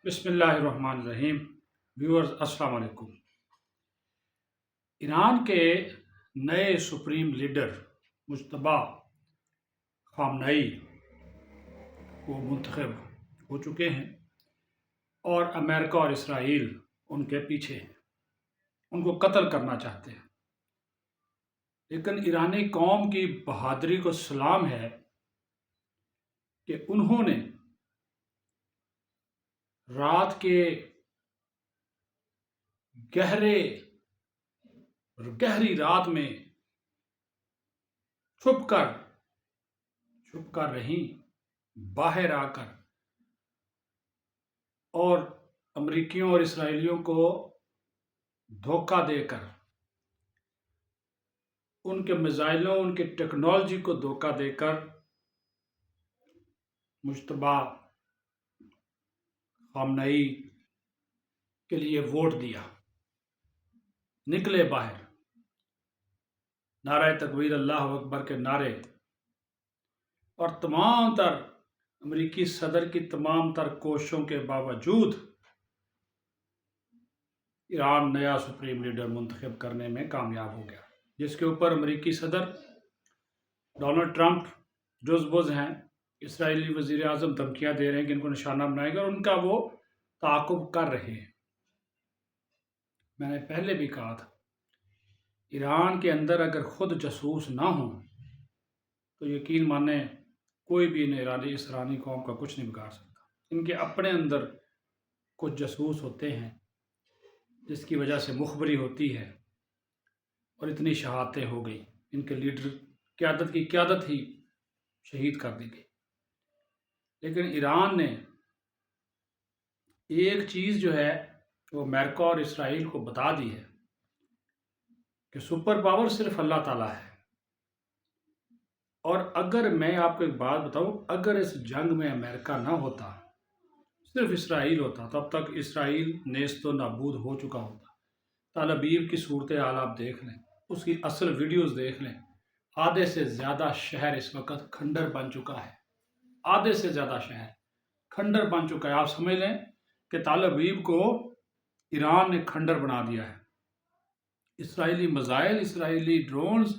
بسم اللہ الرحمن الرحیم ویورز السلام علیکم۔ ایران کے نئے سپریم لیڈر مجتبیٰ خامنئی وہ منتخب ہو چکے ہیں اور امریکہ اور اسرائیل ان کے پیچھے ہیں، ان کو قتل کرنا چاہتے ہیں۔ لیکن ایرانی قوم کی بہادری کو سلام ہے کہ انہوں نے رات کے گہری رات میں چھپ کر رہیں باہر آ کر اور امریکیوں اور اسرائیلیوں کو دھوکہ دے کر، ان کے میزائلوں ان کی ٹیکنالوجی کو دھوکہ دے کر مجتبیٰ خامنئی کے لیے ووٹ دیا، نکلے باہر، نعرہ تکبیر اللہ اکبر کے نعرے اور تمام تر امریکی صدر کی تمام تر کوششوں کے باوجود ایران نیا سپریم لیڈر منتخب کرنے میں کامیاب ہو گیا، جس کے اوپر امریکی صدر ڈونلڈ ٹرمپ جوز بوز ہیں، اسرائیلی وزیر اعظم دھمکیاں دے رہے ہیں کہ ان کو نشانہ بنائے گا اور ان کا وہ تعاقب کر رہے ہیں۔ میں نے پہلے بھی کہا تھا، ایران کے اندر اگر خود جاسوس نہ ہوں تو یقین مانیں کوئی بھی اس ایرانی قوم کا کچھ نہیں بگاڑ سکتا۔ ان کے اپنے اندر کچھ جاسوس ہوتے ہیں جس کی وجہ سے مخبری ہوتی ہے اور اتنی شہادتیں ہو گئی، ان کے لیڈر کی قیادت ہی شہید کر دی گئی۔ لیکن ایران نے ایک چیز جو ہے وہ امریکہ اور اسرائیل کو بتا دی ہے کہ سپر پاور صرف اللہ تعالیٰ ہے، اور اگر میں آپ کو ایک بات بتاؤں، اگر اس جنگ میں امریکہ نہ ہوتا، صرف اسرائیل ہوتا، تو اب تک اسرائیل نیست و نابود ہو چکا ہوتا۔ تل ابیب کی صورتحال آپ دیکھ لیں، اس کی اصل ویڈیوز دیکھ لیں، آدھے سے زیادہ شہر اس وقت کھنڈر بن چکا ہے، آدھے سے زیادہ شہر کھنڈر بن چکا ہے۔ آپ سمجھ لیں کہ تل ابیب کو ایران نے کھنڈر بنا دیا ہے۔ اسرائیلی میزائل، اسرائیلی ڈرونز،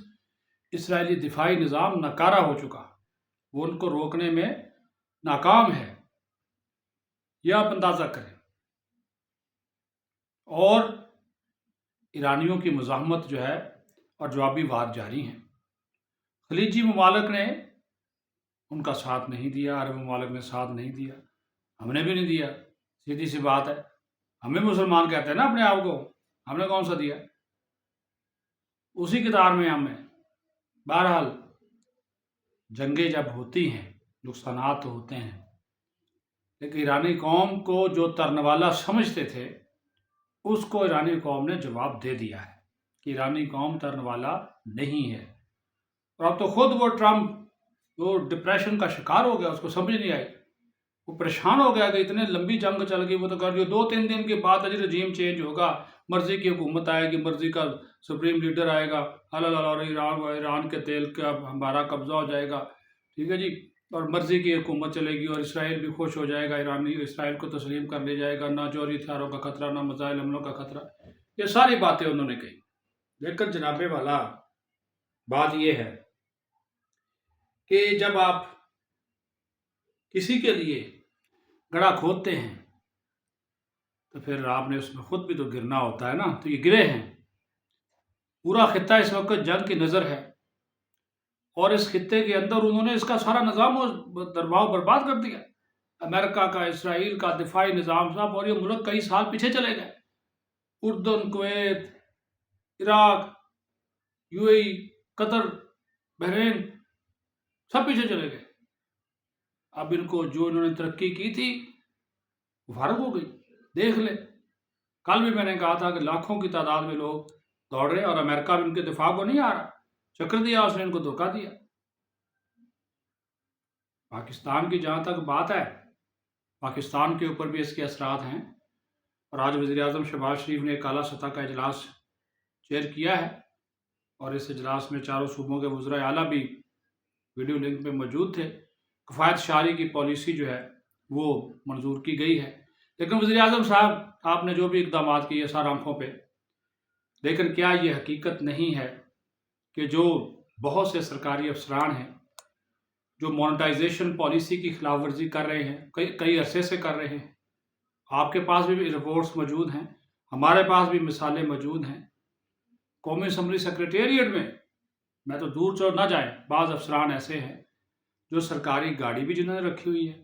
اسرائیلی دفاعی نظام ناکارہ ہو چکا، وہ ان کو روکنے میں ناکام ہے، یہ آپ اندازہ کریں۔ اور ایرانیوں کی مزاحمت جو ہے اور جوابی وار جاری ہیں۔ خلیجی ممالک نے ان کا ساتھ نہیں دیا، عرب ممالک نے ساتھ نہیں دیا، ہم نے بھی نہیں دیا، سیدھی سی بات ہے۔ ہمیں مسلمان کہتے ہیں نا اپنے آپ کو، ہم نے کون سا دیا؟ اسی کتار میں ہم ہیں۔ بہرحال جنگیں جب ہوتی ہیں نقصانات تو ہوتے ہیں، لیکن ایرانی قوم کو جو ترنوالا سمجھتے تھے اس کو ایرانی قوم نے جواب دے دیا ہے کہ ایرانی قوم ترنوالا نہیں ہے۔ اور اب تو خود وہ ٹرمپ وہ ڈپریشن کا شکار ہو گیا، اس کو سمجھ نہیں آئی، وہ پریشان ہو گیا کہ اتنے لمبی جنگ چل گئی، وہ تو کر جو 2-3 دن کے بعد رجیم چینج ہوگا، مرضی کی حکومت آئے گی، مرضی کا سپریم لیڈر آئے گا، اور ایران کے تیل کا ہمارا قبضہ ہو جائے گا، ٹھیک ہے جی، اور مرضی کی حکومت چلے گی اور اسرائیل بھی خوش ہو جائے گا، اسرائیل کو تسلیم کر لیا جائے گا، نہ جوہری ہتھیاروں کا خطرہ، نہ میزائل حملوں کا خطرہ، یہ ساری باتیں انہوں نے کہی۔ لیکن جناب والا بات یہ ہے کہ جب آپ کسی کے لیے گڑھا کھودتے ہیں تو پھر آپ نے اس میں خود بھی تو گرنا ہوتا ہے نا، تو یہ گرے ہیں۔ پورا خطہ اس وقت جنگ کی نظر ہے اور اس خطے کے اندر انہوں نے اس کا سارا نظام و درباؤ برباد کر دیا، امریکہ کا، اسرائیل کا دفاعی نظام صاحب، اور یہ ملک کئی سال پیچھے چلے گئے۔ اردن، کویت، عراق، یو اے ای، قطر، بحرین، سب پیچھے چلے گئے۔ اب ان کو جو انہوں نے ترقی کی تھی وہ فارغ ہو گئی، دیکھ لیں۔ کل بھی میں نے کہا تھا کہ لاکھوں کی تعداد میں لوگ دوڑ رہے اور امریکہ بھی ان کے دفاع کو نہیں آ رہا، چکر دیا اس نے، ان کو دھوکہ دیا۔ پاکستان کی جہاں تک بات ہے، پاکستان کے اوپر بھی اس کے اثرات ہیں، اور آج وزیر اعظم شہباز شریف نے ایک اعلیٰ سطح کا اجلاس چیئر کیا ہے، اور اس اجلاس میں چاروں صوبوں کے وزرائے اعلیٰ بھی ویڈیو لنک پہ موجود تھے۔ کفایت شعاری کی پالیسی جو ہے وہ منظور کی گئی ہے، لیکن وزیر اعظم صاحب آپ نے جو بھی اقدامات کیے سر آنکھوں پہ، لیکن کیا یہ حقیقت نہیں ہے کہ جو بہت سے سرکاری افسران ہیں جو مونٹائزیشن پالیسی کی خلاف ورزی کر رہے ہیں، کئی عرصے سے کر رہے ہیں، آپ کے پاس بھی رپورٹس موجود ہیں، ہمارے پاس بھی مثالیں موجود ہیں۔ قومی اسمبلی سیکریٹریٹ میں تو دور چور نہ جائیں، بعض افسران ایسے ہیں جو سرکاری گاڑی بھی جنہوں نے رکھی ہوئی ہے،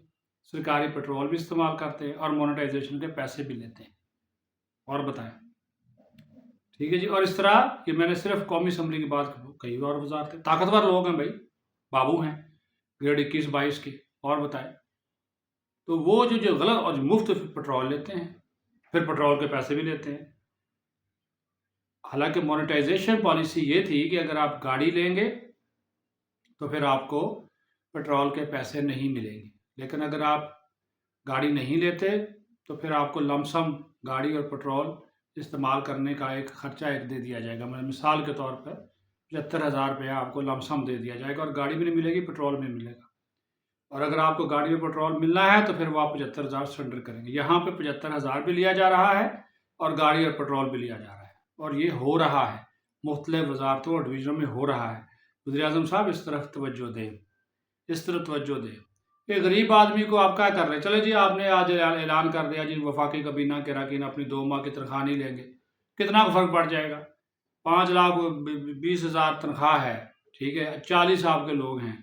سرکاری پیٹرول بھی استعمال کرتے ہیں اور مونٹائزیشن کے پیسے بھی لیتے ہیں۔ اور بتائیں، ٹھیک ہے جی۔ اور اس طرح کہ میں نے صرف قومی اسمبلی کی بات کئی اور وزارتیں، طاقتور لوگ ہیں بھائی، بابو ہیں گریڈ 21-22 کے، اور بتائیں تو وہ جو غلط اور مفت پیٹرول لیتے ہیں، پھر پیٹرول کے پیسے بھی لیتے ہیں۔ حالانکہ مونیٹائزیشن پالیسی یہ تھی کہ اگر آپ گاڑی لیں گے تو پھر آپ کو پیٹرول کے پیسے نہیں ملیں گے، لیکن اگر آپ گاڑی نہیں لیتے تو پھر آپ کو لم سم گاڑی اور پیٹرول استعمال کرنے کا ایک خرچہ دے دیا جائے گا۔ مثال کے طور پر 75,000 روپیہ آپ کو لم سم دے دیا جائے گا، اور گاڑی بھی نہیں ملے گی، پیٹرول بھی ملے گا۔ اور اگر آپ کو گاڑی اور پیٹرول ملنا ہے تو پھر وہ آپ 75,000 سرنڈر کریں گے۔ یہاں پہ 75,000 بھی لیا جا رہا ہے اور گاڑی اور پیٹرول بھی لیا جا رہا ہے، اور یہ ہو رہا ہے مختلف وزارتوں اور ڈویژنوں میں ہو رہا ہے۔ وزیر اعظم صاحب اس طرف توجہ دیں، اس طرف توجہ دیں کہ غریب آدمی کو آپ کیا کر رہے ہیں؟ چلے جی، آپ نے آج اعلان کر دیا جی وفاقی کابینہ کے اراکین اپنی 2 ماہ کی تنخواہ نہیں لیں گے، کتنا فرق پڑ جائے گا؟ 5,20,000 تنخواہ ہے، ٹھیک ہے، 40 آپ کے لوگ ہیں،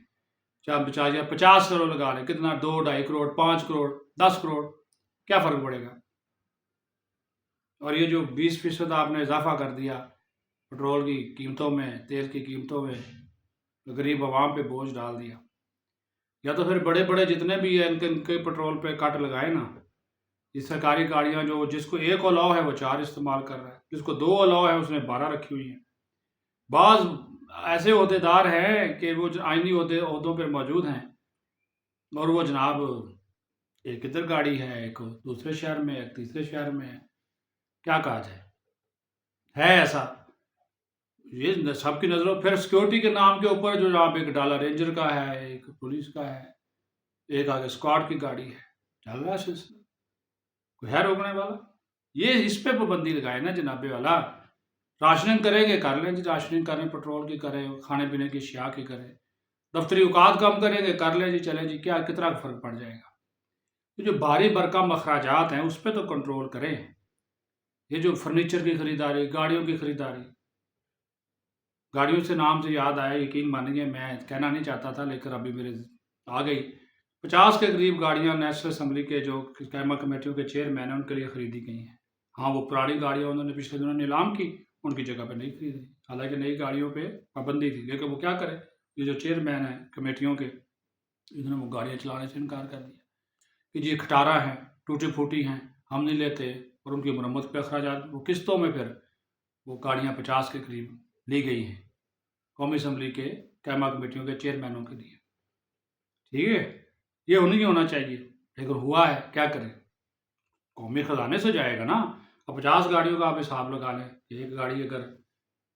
50 کروڑ لگا لیں، کتنا 2-2.5 کروڑ، 5 کروڑ، 10 کروڑ، کیا فرق پڑے گا؟ اور یہ جو 20% آپ نے اضافہ کر دیا پیٹرول کی قیمتوں میں، تیل کی قیمتوں میں، غریب عوام پہ بوجھ ڈال دیا۔ یا تو پھر بڑے بڑے جتنے بھی ہیں ان کے پیٹرول پہ کٹ لگائے نا۔ یہ سرکاری گاڑیاں جو جس کو 1 الاؤ ہے وہ 4 استعمال کر رہا ہے، جس کو 2 الاؤ ہے اس نے 12 رکھی ہوئی ہیں۔ بعض ایسے عہدیدار ہیں کہ وہ آئینی عہدوں پر موجود ہیں، اور وہ جناب ایک ادھر گاڑی ہے، ایک دوسرے شہر میں، ایک تیسرے شہر میں ہے۔ کیا کہا جائے؟ ہے ایسا، یہ سب کی نظروں۔ پھر سیکیورٹی کے نام کے اوپر جو جناب ایک ڈالا رینجر کا ہے، ایک پولیس کا ہے، ایک آگے اسکواڈ کی گاڑی ہے، چل رہا ہے سلسلہ، کوئی ہے روکنے والا؟ یہ اس پہ پابندی لگائے نا جناب والا۔ راشننگ کریں گے کر لیں جی، راشننگ کریں، پیٹرول کی کریں، کھانے پینے کی اشیاء کی کریں، دفتری اوقات کم کریں گے کر لیں جی، چلیں جی، کیا کتنا فرق پڑ جائے گا؟ یہ جو بھاری بھرکم اخراجات ہیں اس پہ تو کنٹرول کریں۔ یہ جو فرنیچر کی خریداری، گاڑیوں کی خریداری، گاڑیوں سے نام سے یاد آیا، یقین مانیے میں کہنا نہیں چاہتا تھا لیکن ابھی میرے آ گئی، 50 کے قریب گاڑیاں نیشنل اسمبلی کے جو قائمہ کمیٹیوں کے چیئرمین ہیں ان کے لیے خریدی گئی ہیں۔ ہاں، وہ پرانی گاڑیاں انہوں نے پچھلے دنوں نیلام کی، ان کی جگہ پہ نہیں خریدی، حالانکہ نئی گاڑیوں پہ پابندی تھی، لیکن وہ کیا کرے، یہ جو چیئرمین ہیں کمیٹیوں کے، انہوں نے وہ گاڑیاں چلانے سے انکار کر دیا کہ جی کھٹارا ہیں، ٹوٹی پھوٹی ہیں، ہم نہیں لیتے، اور ان کی مرمت پہ اخراجات، وہ قسطوں میں پھر وہ گاڑیاں 50 کے قریب لی گئی ہیں قومی اسمبلی کے قائمہ کمیٹیوں کے چیئرمینوں کے لیے۔ ٹھیک ہے، یہ نہیں ہونا چاہیے، لیکن ہوا ہے، کیا کریں؟ قومی خزانے سے جائے گا نا۔ اب 50 گاڑیوں کا آپ حساب لگا لیں، ایک گاڑی اگر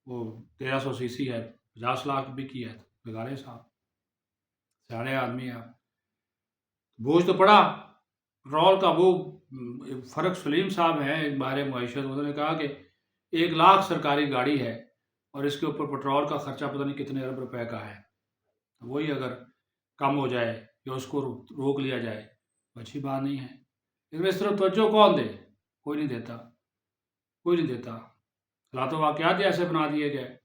وہ 1300 سی سی ہے، 50 لاکھ بھی کی ہے، لگا لیں صاحب، سیانے آدمی آپ، بوجھ تو پڑا پیٹرول کا۔ وہ فرق سلیم صاحب ہیں ایک بارے معیشت، انہوں نے کہا کہ 1 لاکھ سرکاری گاڑی ہے اور اس کے اوپر پیٹرول کا خرچہ پتہ نہیں کتنے ارب روپے کا ہے، وہی اگر کم ہو جائے یا اس کو روک لیا جائے تو اچھی بات نہیں ہے، لیکن اس طرف توجہ کون دے؟ کوئی نہیں دیتا، کوئی نہیں دیتا۔ حالات و واقعات ایسے بنا دیے گئے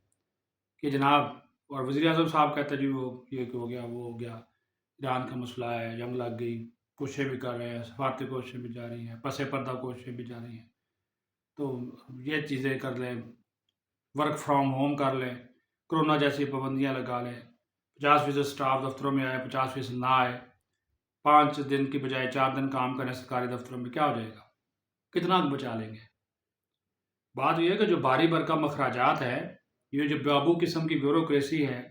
کہ جناب، اور وزیر اعظم صاحب کہتے جی وہ یہ ہو گیا، وہ ہو گیا، ایران کا مسئلہ ہے، جنگ لگ گئی، کوششیں بھی کر رہے ہیں، سفارتی کوششیں بھی جاری ہیں، پس پردہ کوششیں بھی جاری ہیں، تو یہ چیزیں کر لیں، ورک فرام ہوم کر لیں، کرونا جیسی پابندیاں لگا لیں، 50% سٹاف دفتروں میں آئے، 50% نہ آئے، 5 دن کی بجائے 4 دن کام کریں سرکاری دفتروں میں، کیا ہو جائے گا؟ کتنا بچا لیں گے؟ بات یہ ہے کہ جو بھاری بھرکم اخراجات ہے، یہ جو بابو قسم کی بیوروکریسی ہے،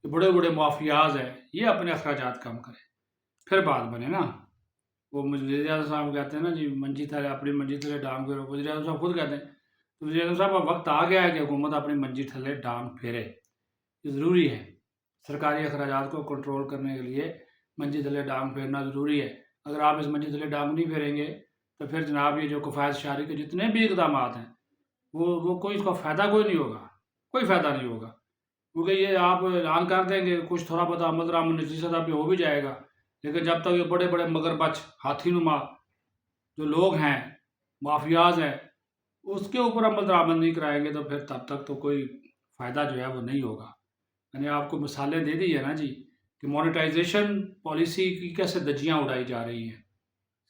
جو بڑے بڑے مافیاز ہیں، یہ اپنے اخراجات کم کریں، پھر بات بنے نا۔ وہ وزیر اعظم صاحب کہتے ہیں نا جی منجی تھلے اپنی منجی تھلے ڈانگ پھیرو، وزیر اعظم صاحب خود کہتے ہیں، تو وزیر اعظم صاحب اب وقت آ گیا ہے کہ حکومت اپنی منجی تھلے ڈانگ پھیرے، یہ ضروری ہے۔ سرکاری اخراجات کو کنٹرول کرنے کے لیے منجی تھلے ڈانگ پھیرنا ضروری ہے۔ اگر آپ اس منجی تھلے ڈانگ نہیں پھیریں گے تو پھر جناب یہ جو کفایت شہری کے جتنے بھی اقدامات ہیں وہ کوئی اس کا فائدہ کوئی نہیں ہوگا، کوئی فائدہ نہیں ہوگا، کیونکہ یہ آپ اعلان کر دیں گے کچھ تھوڑا بہت عمل درآمد نچلی سطح پہ ہو بھی جائے گا، لیکن جب تک یہ بڑے بڑے مگر بچ ہاتھی نما جو لوگ ہیں، مافیاز ہیں، اس کے اوپر عمل درآمد نہیں کرائیں گے تو پھر تب تک تو کوئی فائدہ جو ہے وہ نہیں ہوگا۔ میں نے آپ کو مثالیں دے دی ہے نا جی کہ مونیٹائزیشن پالیسی کی کیسے دجیاں اڑائی جا رہی ہیں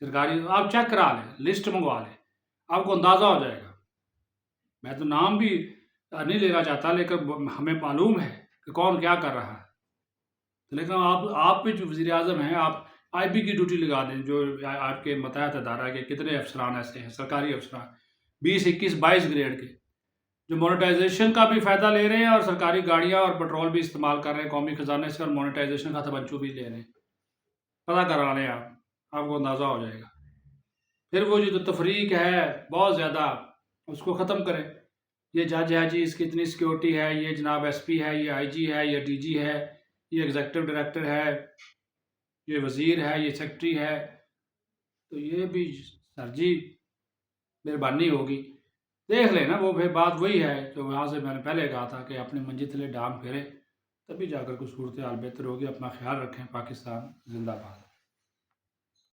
سرکاری، آپ چیک کرا لیں، لسٹ منگوا لیں، آپ کو اندازہ ہو جائے گا۔ میں تو نام بھی نہیں لینا چاہتا لیکن ہمیں معلوم ہے کہ کون کیا کر رہا ہے، لیکن آپ بھی جو وزیر اعظم ہیں آپ آئی بی کی ڈیوٹی لگا دیں، جو آپ کے متحد ادارہ کے کتنے افسران ایسے ہیں سرکاری افسران 20 21 22 گریڈ کے جو مونیٹائزیشن کا بھی فائدہ لے رہے ہیں اور سرکاری گاڑیاں اور پیٹرول بھی استعمال کر رہے ہیں قومی خزانے سے اور مونیٹائزیشن کا توجہ بھی لے رہے ہیں، پتہ کرا لیں آپ کو اندازہ ہو جائے گا۔ پھر وہ جو تفریق ہے بہت زیادہ اس کو ختم کریں، یہ جج ہے جی اس کی اتنی سیکیورٹی ہے، یہ جناب ایس پی ہے، یہ آئی جی ہے، یہ ڈی جی ہے، یہ ایگزیکٹو ڈائریکٹر ہے، یہ وزیر ہے، یہ سیکرٹری ہے، تو یہ بھی سر جی مہربانی ہوگی دیکھ لیں نا، وہ پھر بات وہی ہے جو وہاں سے میں نے پہلے کہا تھا کہ اپنی منجی تلے ڈانگ پھیرے تبھی جا کر کوئی صورتحال بہتر ہوگی۔ اپنا خیال رکھیں، پاکستان زندہ باد۔